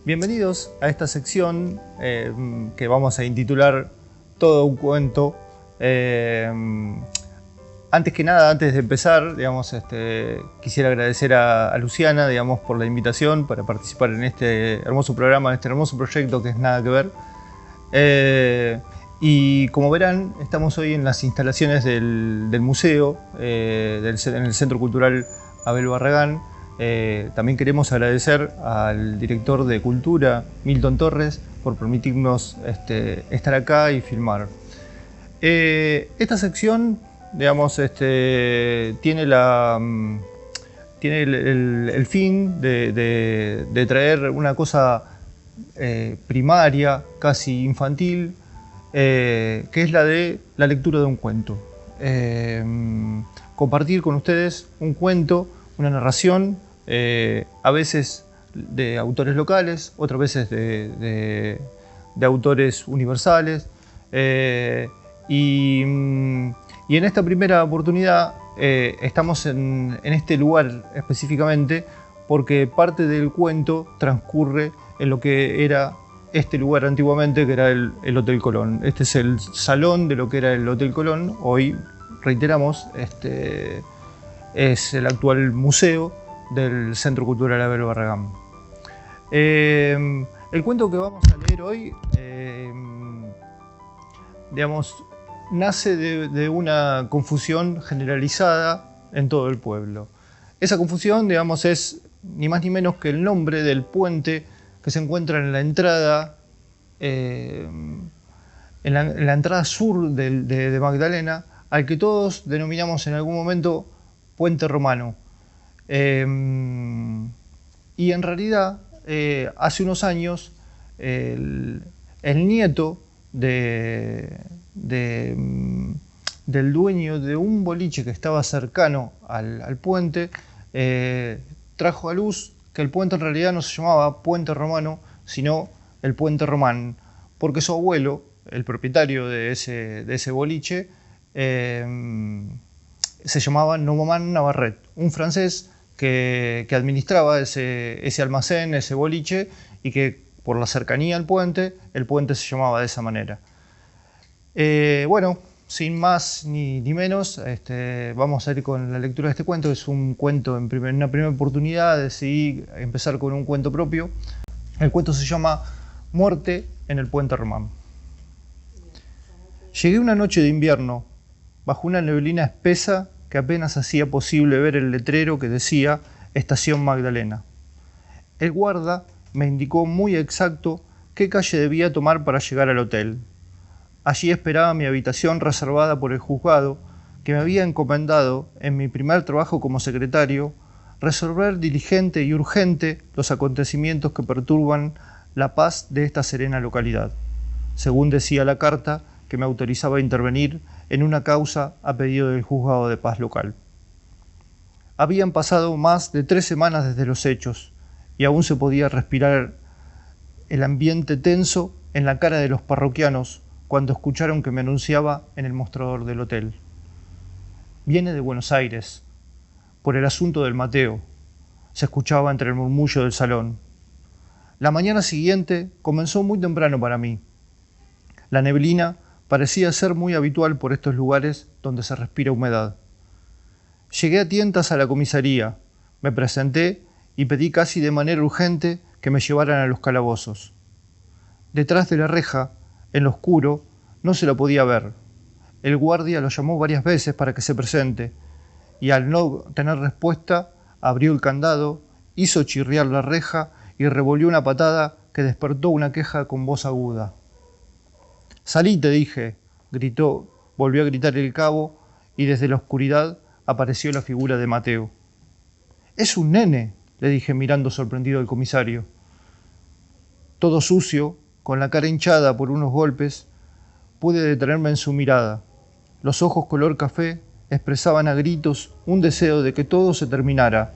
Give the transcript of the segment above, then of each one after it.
Bienvenidos a esta sección que vamos a intitular Todo un cuento. Antes que nada, antes de empezar, quisiera agradecer a Luciana, por la invitación para participar en este hermoso programa, en este hermoso proyecto que es Nada que Ver. Y como verán, estamos hoy en las instalaciones del museo, en el Centro Cultural Abel Barragán. También queremos agradecer al director de Cultura, Milton Torres, por permitirnos estar acá y filmar. Esta sección, tiene el fin de traer una cosa primaria, casi infantil, que es la de la lectura de un cuento. Compartir con ustedes un cuento, una narración, a veces de autores locales, otras veces de autores universales. Y en esta primera oportunidad estamos en este lugar específicamente porque parte del cuento transcurre en lo que era este lugar antiguamente, que era el Hotel Colón. Este es el salón de lo que era el Hotel Colón. Hoy, reiteramos, es el actual museo del Centro Cultural Abel Barragán. El cuento que vamos a leer hoy, nace de una confusión generalizada en todo el pueblo. Esa confusión, es ni más ni menos que el nombre del puente que se encuentra en la entrada, en la entrada sur de Magdalena, al que todos denominamos en algún momento Puente Romano. Y en realidad, hace unos años, el nieto del dueño de un boliche que estaba cercano al puente, trajo a luz que el puente en realidad no se llamaba Puente Romano, sino el Puente Román, porque su abuelo, el propietario de ese boliche, se llamaba Nomomán Navarret, un francés que administraba ese almacén, ese boliche, y que por la cercanía al puente, el puente se llamaba de esa manera. Bueno, sin más ni menos, vamos a ir con la lectura de este cuento. Es un cuento, en una primera oportunidad decidí empezar con un cuento propio. El cuento se llama Muerte en el Puente Román. Llegué una noche de invierno, bajo una neblina espesa que apenas hacía posible ver el letrero que decía Estación Magdalena. El guarda me indicó muy exacto qué calle debía tomar para llegar al hotel. Allí esperaba mi habitación reservada por el juzgado, que me había encomendado, en mi primer trabajo como secretario, resolver diligente y urgente los acontecimientos que perturban la paz de esta serena localidad, según decía la carta que me autorizaba a intervenir en una causa a pedido del juzgado de paz local. Habían pasado más de 3 semanas desde los hechos, y aún se podía respirar el ambiente tenso en la cara de los parroquianos cuando escucharon que me anunciaba en el mostrador del hotel. Viene de Buenos Aires, por el asunto del Mateo, se escuchaba entre el murmullo del salón. La mañana siguiente comenzó muy temprano para mí. La neblina parecía ser muy habitual por estos lugares donde se respira humedad. Llegué a tientas a la comisaría, me presenté y pedí casi de manera urgente que me llevaran a los calabozos. Detrás de la reja, en lo oscuro, no se lo podía ver. El guardia lo llamó varias veces para que se presente, y al no tener respuesta, abrió el candado, hizo chirriar la reja y revolvió una patada que despertó una queja con voz aguda. «Salí, te dije», volvió a gritar el cabo, y desde la oscuridad apareció la figura de Mateo. «Es un nene», le dije mirando sorprendido al comisario. Todo sucio, con la cara hinchada por unos golpes, pude detenerme en su mirada. Los ojos color café expresaban a gritos un deseo de que todo se terminara.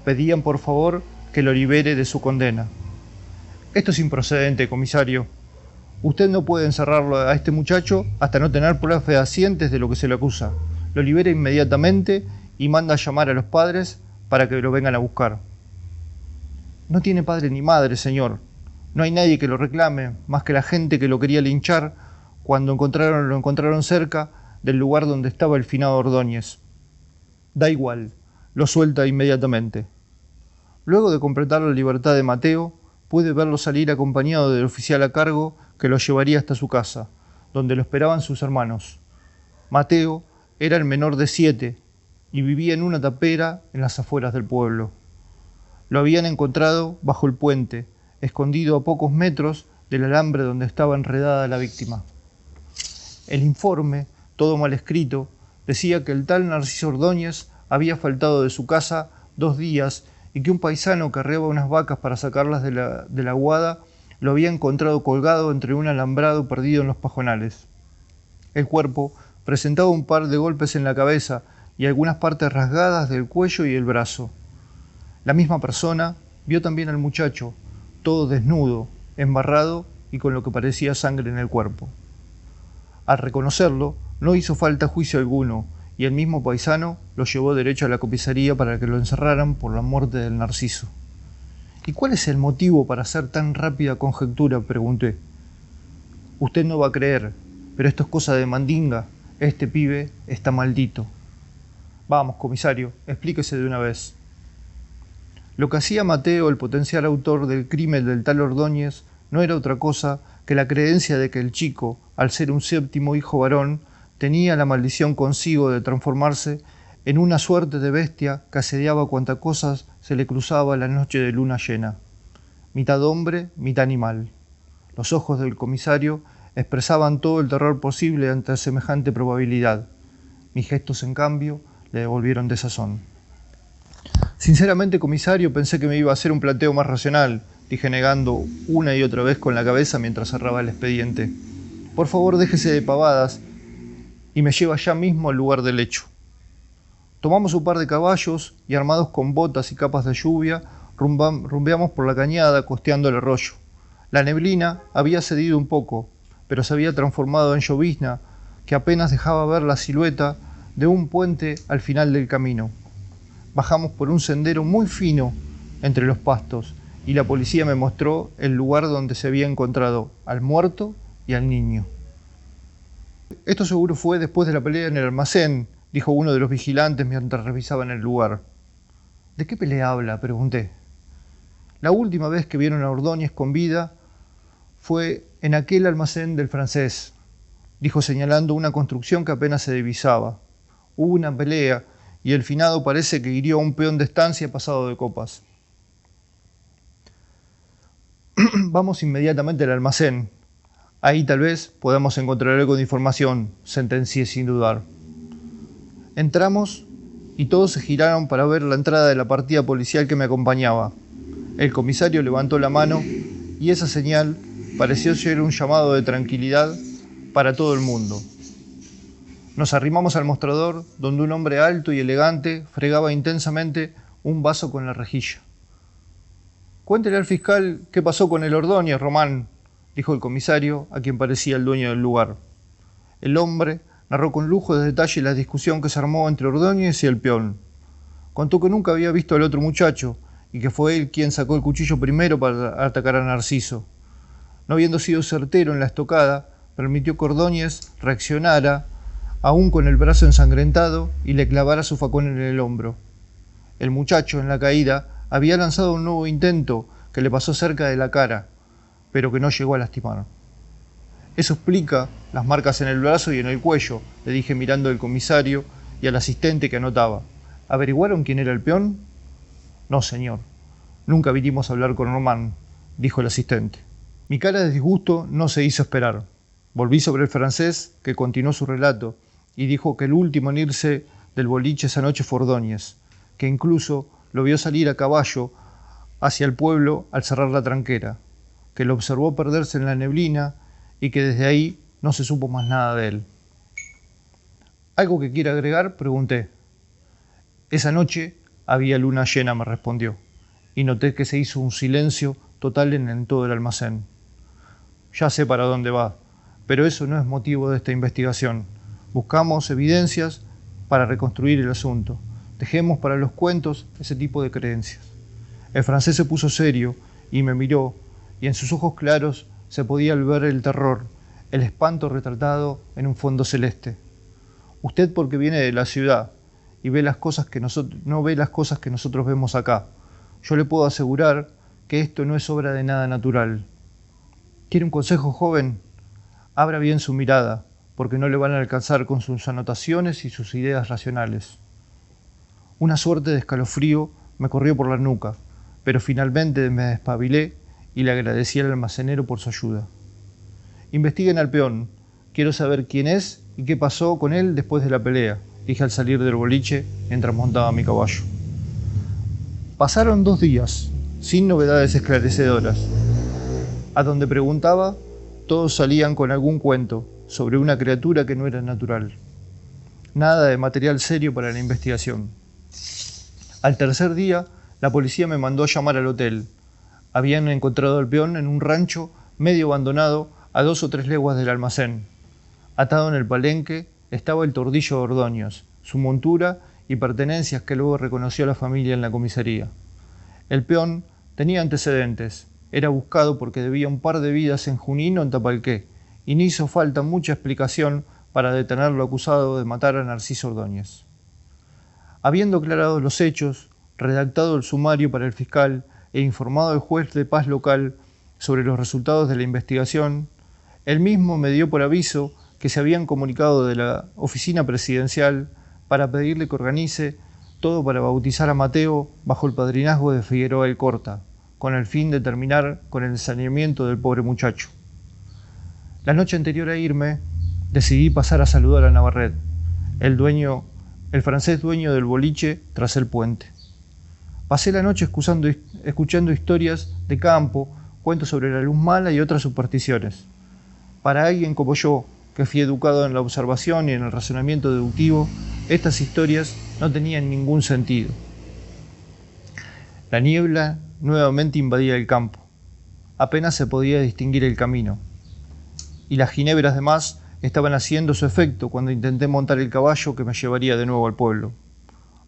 Pedían por favor que lo libere de su condena. «Esto es improcedente, comisario. Usted no puede encerrarlo a este muchacho hasta no tener pruebas fehacientes de lo que se le acusa. Lo libera inmediatamente y manda a llamar a los padres para que lo vengan a buscar». «No tiene padre ni madre, señor», No hay nadie que lo reclame, más que la gente que lo quería linchar cuando lo encontraron cerca del lugar donde estaba el finado Ordóñez. Da igual, lo suelta inmediatamente. Luego de completar la libertad de Mateo, pude verlo salir acompañado del oficial a cargo que lo llevaría hasta su casa, donde lo esperaban sus hermanos. Mateo era el menor de 7 y vivía en una tapera en las afueras del pueblo. Lo habían encontrado bajo el puente, escondido a pocos metros del alambre donde estaba enredada la víctima. El informe, todo mal escrito, decía que el tal Narciso Ordóñez había faltado de su casa 2 días y que un paisano que arreaba unas vacas para sacarlas de la aguada lo había encontrado colgado entre un alambrado perdido en los pajonales. El cuerpo presentaba un par de golpes en la cabeza y algunas partes rasgadas del cuello y el brazo. La misma persona vio también al muchacho, todo desnudo, embarrado y con lo que parecía sangre en el cuerpo. Al reconocerlo, no hizo falta juicio alguno, y el mismo paisano lo llevó derecho a la comisaría para que lo encerraran por la muerte del Narciso. ¿Y cuál es el motivo para hacer tan rápida conjetura?, pregunté. Usted no va a creer, pero esto es cosa de mandinga. Este pibe está maldito. Vamos, comisario, explíquese de una vez. Lo que hacía Mateo, el potencial autor del crimen del tal Ordóñez, no era otra cosa que la creencia de que el chico, al ser un 7º hijo varón, tenía la maldición consigo de transformarse en una suerte de bestia que asediaba cuanta cosas se le cruzaba la noche de luna llena. Mitad hombre, mitad animal. Los ojos del comisario expresaban todo el terror posible ante semejante probabilidad. Mis gestos, en cambio, le devolvieron desazón. Sinceramente, comisario, pensé que me iba a hacer un planteo más racional, dije negando una y otra vez con la cabeza mientras cerraba el expediente. Por favor, déjese de pavadas y me lleva ya mismo al lugar del hecho. Tomamos un par de caballos y, armados con botas y capas de lluvia, rumbeamos por la cañada costeando el arroyo. La neblina había cedido un poco, pero se había transformado en llovizna que apenas dejaba ver la silueta de un puente al final del camino. Bajamos por un sendero muy fino entre los pastos y la policía me mostró el lugar donde se había encontrado al muerto y al niño. Esto seguro fue después de la pelea en el almacén, dijo uno de los vigilantes mientras revisaban el lugar. ¿De qué pelea habla?, pregunté. La última vez que vieron a Ordóñez con vida fue en aquel almacén del Francés, dijo señalando una construcción que apenas se divisaba. Hubo una pelea y el finado parece que hirió a un peón de estancia pasado de copas. Vamos inmediatamente al almacén. Ahí tal vez podamos encontrar algo de información, sentencié sin dudar. Entramos y todos se giraron para ver la entrada de la partida policial que me acompañaba. El comisario levantó la mano y esa señal pareció ser un llamado de tranquilidad para todo el mundo. Nos arrimamos al mostrador, donde un hombre alto y elegante fregaba intensamente un vaso con la rejilla. «Cuéntele al fiscal qué pasó con el Ordóñez, Román», dijo el comisario, a quien parecía el dueño del lugar. El hombre narró con lujo de detalle la discusión que se armó entre Ordóñez y el peón. Contó que nunca había visto al otro muchacho y que fue él quien sacó el cuchillo primero para atacar a Narciso. No habiendo sido certero en la estocada, permitió que Ordóñez reaccionara, aún con el brazo ensangrentado, y le clavara su facón en el hombro. El muchacho, en la caída, había lanzado un nuevo intento que le pasó cerca de la cara, pero que no llegó a lastimar. «Eso explica las marcas en el brazo y en el cuello», le dije mirando al comisario y al asistente que anotaba. «¿Averiguaron quién era el peón?» «No, señor. Nunca vinimos a hablar con Román», dijo el asistente. Mi cara de disgusto no se hizo esperar. Volví sobre el francés, que continuó su relato, y dijo que el último en irse del boliche esa noche fue Ordóñez, que incluso lo vio salir a caballo hacia el pueblo al cerrar la tranquera, que lo observó perderse en la neblina y que desde ahí no se supo más nada de él. ¿Algo que quiera agregar?, pregunté. Esa noche había luna llena, me respondió, y noté que se hizo un silencio total en todo el almacén. Ya sé para dónde va, pero eso no es motivo de esta investigación. Buscamos evidencias para reconstruir el asunto. Dejemos para los cuentos ese tipo de creencias. El francés se puso serio y me miró, y en sus ojos claros se podía ver el terror, el espanto retratado en un fondo celeste. Usted porque viene de la ciudad y ve las cosas que no ve las cosas que nosotros vemos acá. Yo le puedo asegurar que esto no es obra de nada natural. ¿Quiere un consejo, joven? Abra bien su mirada, porque no le van a alcanzar con sus anotaciones y sus ideas racionales. Una suerte de escalofrío me corrió por la nuca, pero finalmente me despabilé y le agradecí al almacenero por su ayuda. Investiguen al peón. Quiero saber quién es y qué pasó con él después de la pelea, dije al salir del boliche mientras montaba mi caballo. Pasaron 2 días, sin novedades esclarecedoras. A donde preguntaba, todos salían con algún cuento sobre una criatura que no era natural. Nada de material serio para la investigación. Al tercer día, la policía me mandó a llamar al hotel. Habían encontrado al peón en un rancho medio abandonado a 2 o 3 leguas del almacén. Atado en el palenque estaba el tordillo de Ordóñez, su montura y pertenencias que luego reconoció la familia en la comisaría. El peón tenía antecedentes. Era buscado porque debía un par de vidas en Junín o en Tapalqué, y no hizo falta mucha explicación para detenerlo acusado de matar a Narciso Ordóñez. Habiendo aclarado los hechos, redactado el sumario para el fiscal e informado al juez de paz local sobre los resultados de la investigación, él mismo me dio por aviso que se habían comunicado de la oficina presidencial para pedirle que organice todo para bautizar a Mateo bajo el padrinazgo de Figueroa el Corta, con el fin de terminar con el saneamiento del pobre muchacho. La noche anterior a irme, decidí pasar a saludar a Navarrete, el francés dueño del boliche tras el puente. Pasé la noche escuchando historias de campo, cuentos sobre la luz mala y otras supersticiones. Para alguien como yo, que fui educado en la observación y en el razonamiento deductivo, estas historias no tenían ningún sentido. La niebla nuevamente invadía el campo. Apenas se podía distinguir el camino. Y las ginebras de más estaban haciendo su efecto cuando intenté montar el caballo que me llevaría de nuevo al pueblo.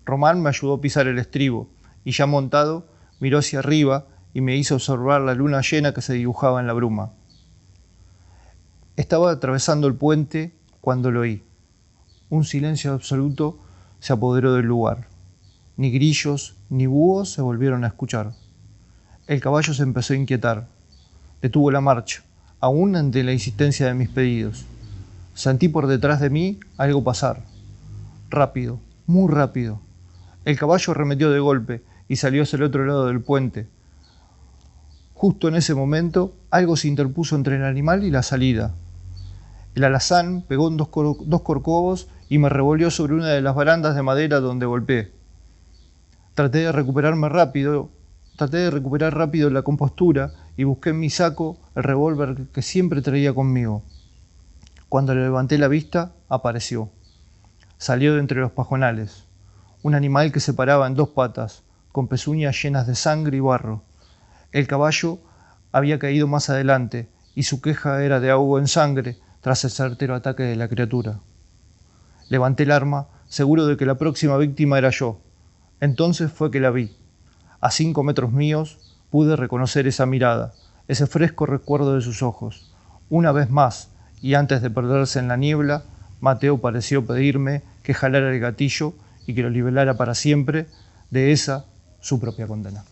Román me ayudó a pisar el estribo, y ya montado, miró hacia arriba y me hizo observar la luna llena que se dibujaba en la bruma. Estaba atravesando el puente cuando lo oí. Un silencio absoluto se apoderó del lugar. Ni grillos ni búhos se volvieron a escuchar. El caballo se empezó a inquietar. Detuvo la marcha, aún ante la insistencia de mis pedidos. Sentí por detrás de mí algo pasar. Rápido, muy rápido. El caballo arremetió de golpe y salió hacia el otro lado del puente. Justo en ese momento, algo se interpuso entre el animal y la salida. El alazán pegó en dos corcovos y me revolvió sobre una de las barandas de madera donde golpeé. Traté de recuperar rápido la compostura y busqué en mi saco el revólver que siempre traía conmigo. Cuando le levanté la vista, apareció. Salió de entre los pajonales. Un animal que se paraba en 2 patas, con pezuñas llenas de sangre y barro. El caballo había caído más adelante y su queja era de ahogo en sangre tras el certero ataque de la criatura. Levanté el arma, seguro de que la próxima víctima era yo. Entonces fue que la vi. A 5 metros míos pude reconocer esa mirada, ese fresco recuerdo de sus ojos. Una vez más, y antes de perderse en la niebla, Mateo pareció pedirme que jalara el gatillo y que lo liberara para siempre de esa su propia condena.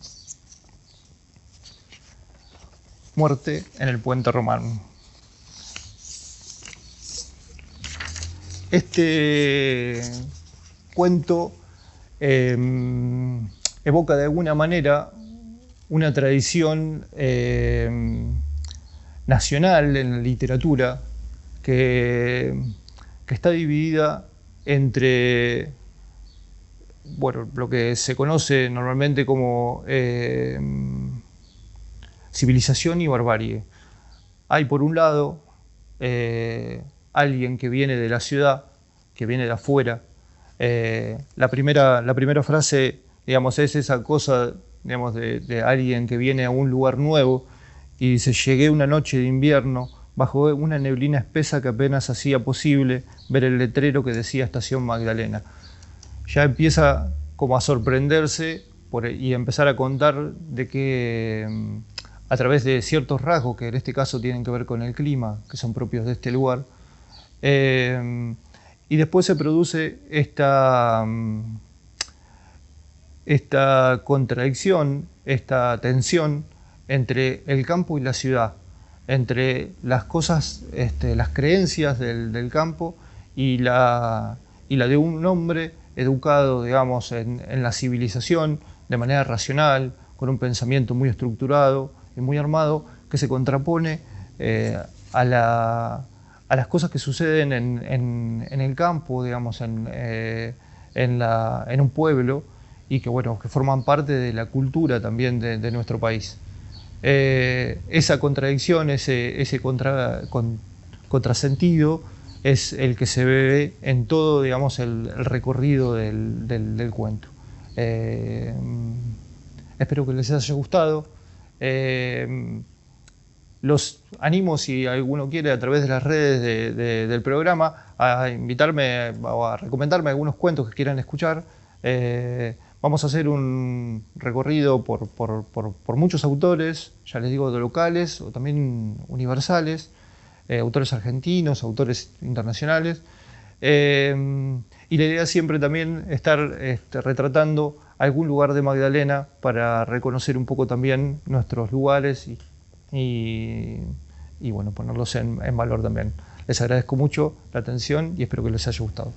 Muerte en el puente Román. Este cuento evoca de alguna manera una tradición nacional en la literatura que está dividida entre lo que se conoce normalmente como civilización y barbarie. Hay por un lado alguien que viene de la ciudad, que viene de afuera. La primera frase, digamos, es esa cosa, digamos, de alguien que viene a un lugar nuevo y dice: llegué una noche de invierno bajo una neblina espesa que apenas hacía posible ver el letrero que decía Estación Magdalena. Ya empieza como a sorprenderse y empezar a contar de qué a través de ciertos rasgos que en este caso tienen que ver con el clima, que son propios de este lugar. Y después se produce esta contradicción, esta tensión entre el campo y la ciudad, entre las cosas, las creencias del campo y la de un hombre educado, digamos, en la civilización, de manera racional, con un pensamiento muy estructurado y muy armado, que se contrapone a las cosas que suceden en el campo, digamos, en un pueblo, y que, bueno, que forman parte de la cultura también de nuestro país. Esa contradicción, ese contrasentido es el que se ve en todo, digamos, el recorrido del cuento. Espero que les haya gustado. Los animo, si alguno quiere, a través de las redes del programa, a invitarme o a recomendarme algunos cuentos que quieran escuchar. Vamos a hacer un recorrido por muchos autores, ya les digo, de locales o también universales, autores argentinos, autores internacionales. Y la idea siempre también estar retratando algún lugar de Magdalena para reconocer un poco también nuestros lugares y bueno, ponerlos en valor también. Les agradezco mucho la atención y espero que les haya gustado.